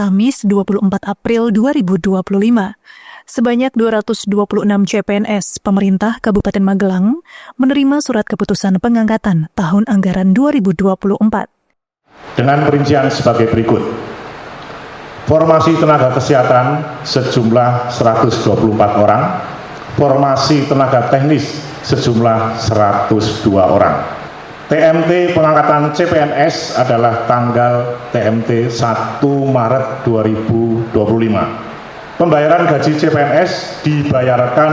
Kamis 24 April 2025. Sebanyak 226 CPNS pemerintah Kabupaten Magelang menerima surat keputusan pengangkatan tahun anggaran 2024. Dengan perincian sebagai berikut. Formasi tenaga kesehatan sejumlah 124 orang, formasi tenaga teknis sejumlah 102 orang. TMT pengangkatan CPNS adalah tanggal TMT 1 Maret 2025. Pembayaran gaji CPNS dibayarkan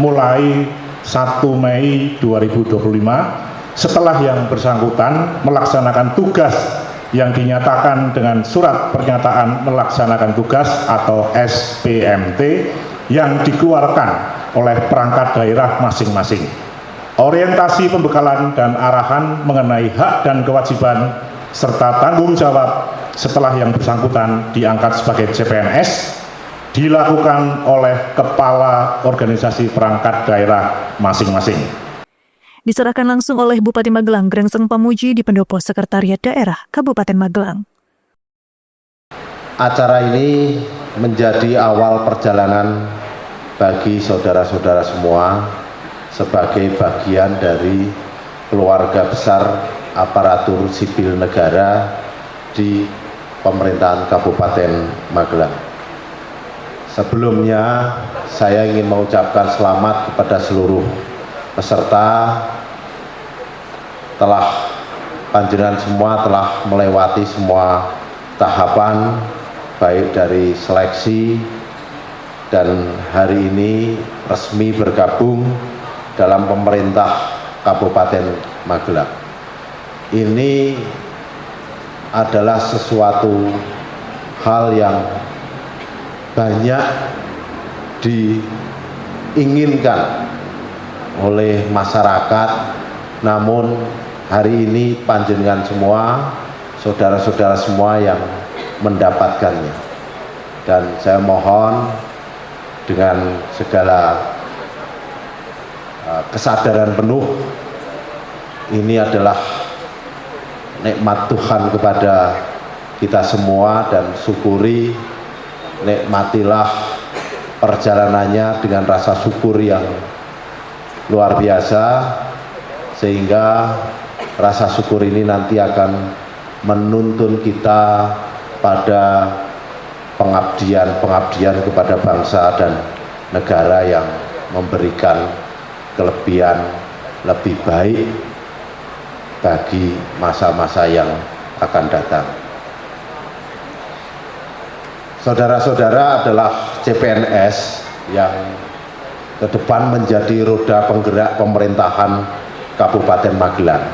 mulai 1 Mei 2025 setelah yang bersangkutan melaksanakan tugas yang dinyatakan dengan surat pernyataan melaksanakan tugas atau SPMT yang dikeluarkan oleh perangkat daerah masing-masing. Orientasi pembekalan dan arahan mengenai hak dan kewajiban serta tanggung jawab setelah yang bersangkutan diangkat sebagai CPNS dilakukan oleh kepala organisasi perangkat daerah masing-masing. Diserahkan langsung oleh Bupati Magelang Grengseng Pamuji di Pendopo Sekretariat Daerah Kabupaten Magelang. Acara ini menjadi awal perjalanan bagi saudara-saudara semua sebagai bagian dari keluarga besar aparatur sipil negara di pemerintahan Kabupaten Magelang. Sebelumnya, saya ingin mengucapkan selamat kepada seluruh peserta. Panjenengan semua telah melewati semua tahapan, baik dari seleksi dan hari ini resmi bergabung dalam pemerintah Kabupaten Magelang. Ini adalah sesuatu hal yang banyak diinginkan oleh masyarakat, namun hari ini panjenengan semua, saudara-saudara semua yang mendapatkannya. Dan saya mohon dengan segala kesadaran penuh, ini adalah nikmat Tuhan kepada kita semua, dan syukuri, nikmatilah perjalanannya dengan rasa syukur yang luar biasa, sehingga rasa syukur ini nanti akan menuntun kita pada pengabdian kepada bangsa dan negara yang memberikan kelebihan lebih baik bagi masa-masa yang akan datang. Saudara-saudara adalah CPNS yang ke depan menjadi roda penggerak pemerintahan Kabupaten Magelang.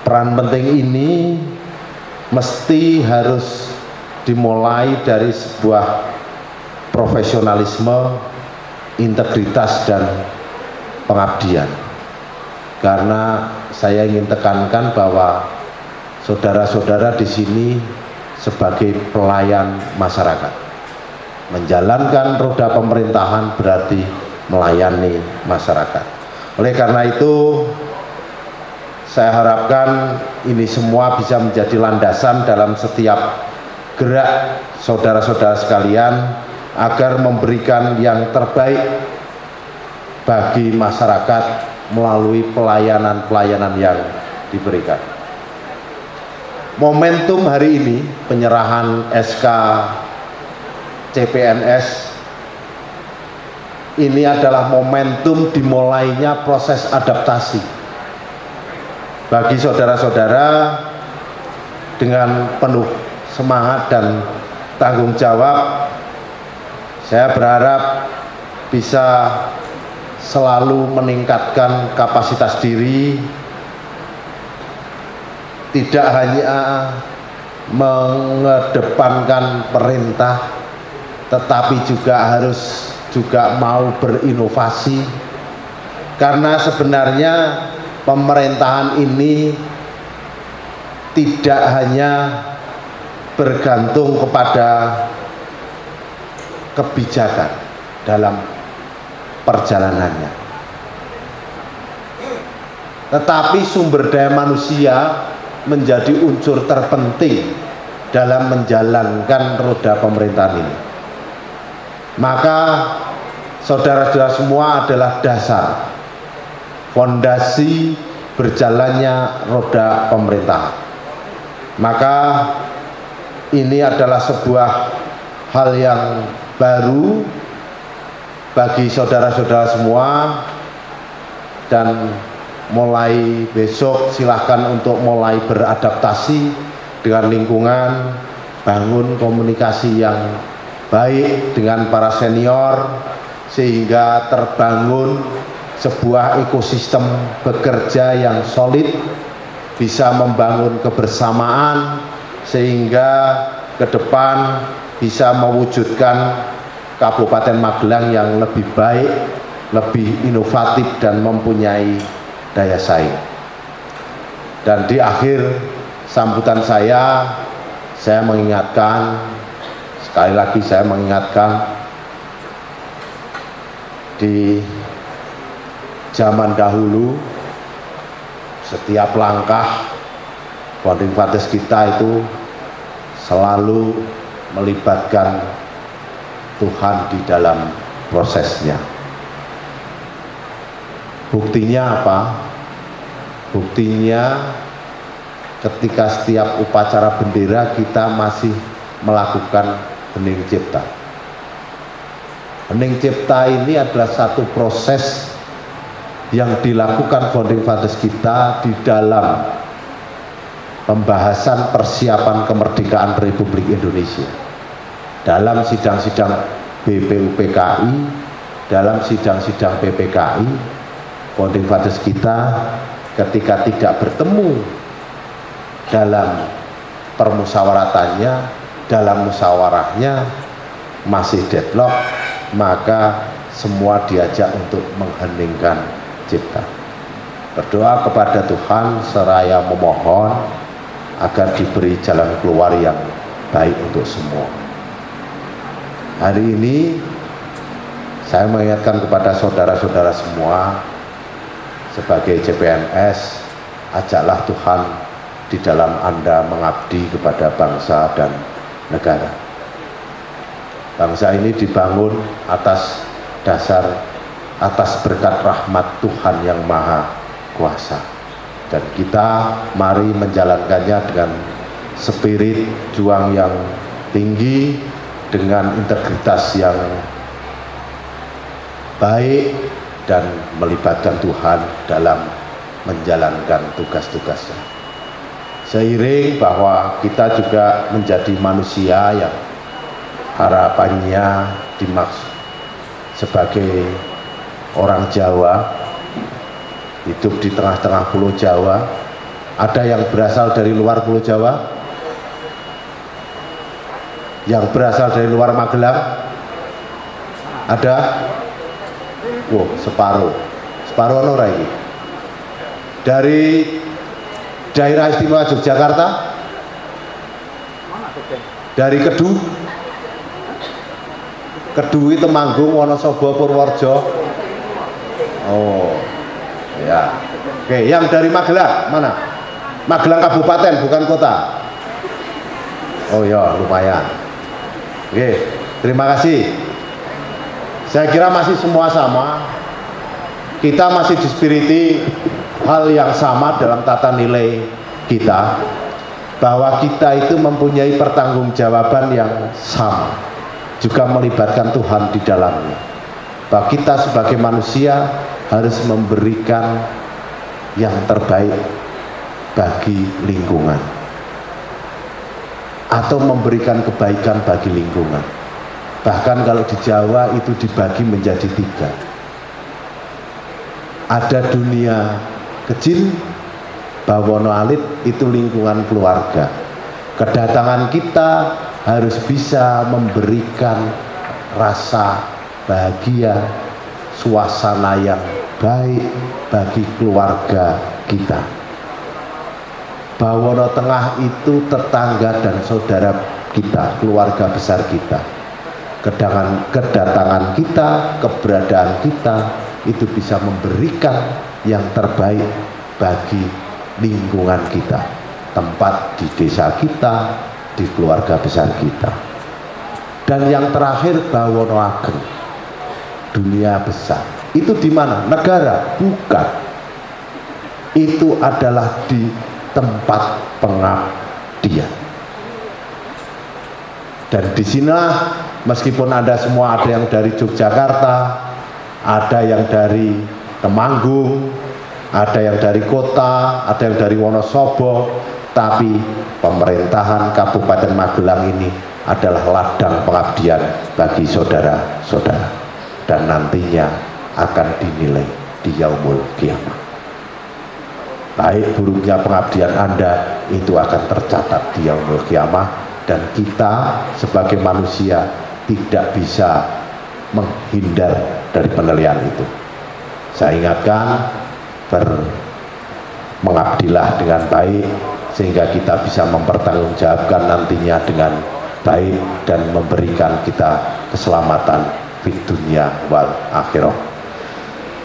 Peran penting ini mesti harus dimulai dari sebuah profesionalisme, integritas, dan pengabdian. Karena saya ingin tekankan bahwa saudara-saudara di sini sebagai pelayan masyarakat. Menjalankan roda pemerintahan berarti melayani masyarakat. Oleh karena itu, saya harapkan ini semua bisa menjadi landasan dalam setiap gerak saudara-saudara sekalian agar memberikan yang terbaik bagi masyarakat melalui pelayanan-pelayanan yang diberikan. Momentum hari ini, penyerahan SK CPNS, ini adalah momentum dimulainya proses adaptasi bagi saudara-saudara. Dengan penuh semangat dan tanggung jawab, saya berharap bisa selalu meningkatkan kapasitas diri, tidak hanya mengedepankan perintah, tetapi juga harus mau berinovasi. Karena sebenarnya pemerintahan ini tidak hanya bergantung kepada kebijakan dalam perjalanannya, tetapi sumber daya manusia menjadi unsur terpenting dalam menjalankan roda pemerintahan ini. Maka saudara-saudara semua adalah dasar, fondasi berjalannya roda pemerintahan. Maka ini adalah sebuah hal yang baru bagi saudara-saudara semua, dan mulai besok silahkan untuk mulai beradaptasi dengan lingkungan, bangun komunikasi yang baik dengan para senior sehingga terbangun sebuah ekosistem bekerja yang solid, bisa membangun kebersamaan sehingga ke depan bisa mewujudkan Kabupaten Magelang yang lebih baik, lebih inovatif dan mempunyai daya saing. Dan di akhir sambutan saya mengingatkan, sekali lagi saya mengingatkan, di zaman dahulu setiap langkah founding fathers kita itu selalu melibatkan Tuhan di dalam prosesnya. Buktinya apa? Buktinya ketika setiap upacara bendera kita masih melakukan hening cipta. Hening cipta ini adalah satu proses yang dilakukan founding fathers kita di dalam pembahasan persiapan kemerdekaan Republik Indonesia. Dalam sidang-sidang BPUPKI, dalam sidang-sidang PPKI, founding fathers kita ketika tidak bertemu dalam permusyawaratannya, dalam musyawarahnya masih deadlock, maka semua diajak untuk mengheningkan cipta. Berdoa kepada Tuhan seraya memohon agar diberi jalan keluar yang baik untuk semua. Hari ini saya mengingatkan kepada saudara-saudara semua sebagai CPNS, ajaklah Tuhan di dalam Anda mengabdi kepada bangsa dan negara. Bangsa ini dibangun atas dasar, atas berkat rahmat Tuhan yang Maha Kuasa, dan kita mari menjalankannya dengan spirit juang yang tinggi, dengan integritas yang baik, dan melibatkan Tuhan dalam menjalankan tugas-tugasnya. Seiring bahwa kita juga menjadi manusia yang harapannya dimaksud sebagai orang Jawa, hidup di tengah-tengah Pulau Jawa. Ada yang berasal dari luar Pulau Jawa, yang berasal dari luar Magelang, ada? Wow, separuh orang ini. Dari daerah istimewa Yogyakarta, dari Kedui, Temanggung, Wonosobo, Purworejo. Oh, ya. Oke, yang dari Magelang mana? Magelang Kabupaten, bukan kota. Oh ya, lumayan. Oke, terima kasih. Saya kira masih semua sama. Kita masih dispiriti hal yang sama dalam tata nilai kita, bahwa kita itu mempunyai pertanggungjawaban yang sama, juga melibatkan Tuhan di dalamnya. Bahwa kita sebagai manusia harus memberikan yang terbaik bagi lingkungan, atau memberikan kebaikan bagi lingkungan. Bahkan kalau di Jawa itu dibagi menjadi 3. Ada dunia kecil, Bawono Alit, itu lingkungan keluarga. Kedatangan kita harus bisa memberikan rasa bahagia, suasana yang baik bagi keluarga kita. Bawono Tengah itu tetangga dan saudara kita, keluarga besar kita. Kedatangan kita, keberadaan kita itu bisa memberikan yang terbaik bagi lingkungan kita, tempat di desa kita, di keluarga besar kita. Dan yang terakhir Bawono Ageng, dunia besar. Itu di mana? Negara? Bukan. Itu adalah di tempat pengabdian. Dan di sinilah meskipun Anda semua ada yang dari Yogyakarta, ada yang dari Temanggung, ada yang dari kota, ada yang dari Wonosobo, tapi pemerintahan Kabupaten Magelang ini adalah ladang pengabdian bagi saudara-saudara, dan nantinya akan dinilai di Yaumul Qiyamah. Baik buruknya pengabdian Anda itu akan tercatat di Yaumul Qiyamah, dan kita sebagai manusia tidak bisa menghindar dari penilaian itu. Saya ingatkan, mengabdilah dengan baik sehingga kita bisa mempertanggungjawabkan nantinya dengan baik dan memberikan kita keselamatan di dunia wal akhirah.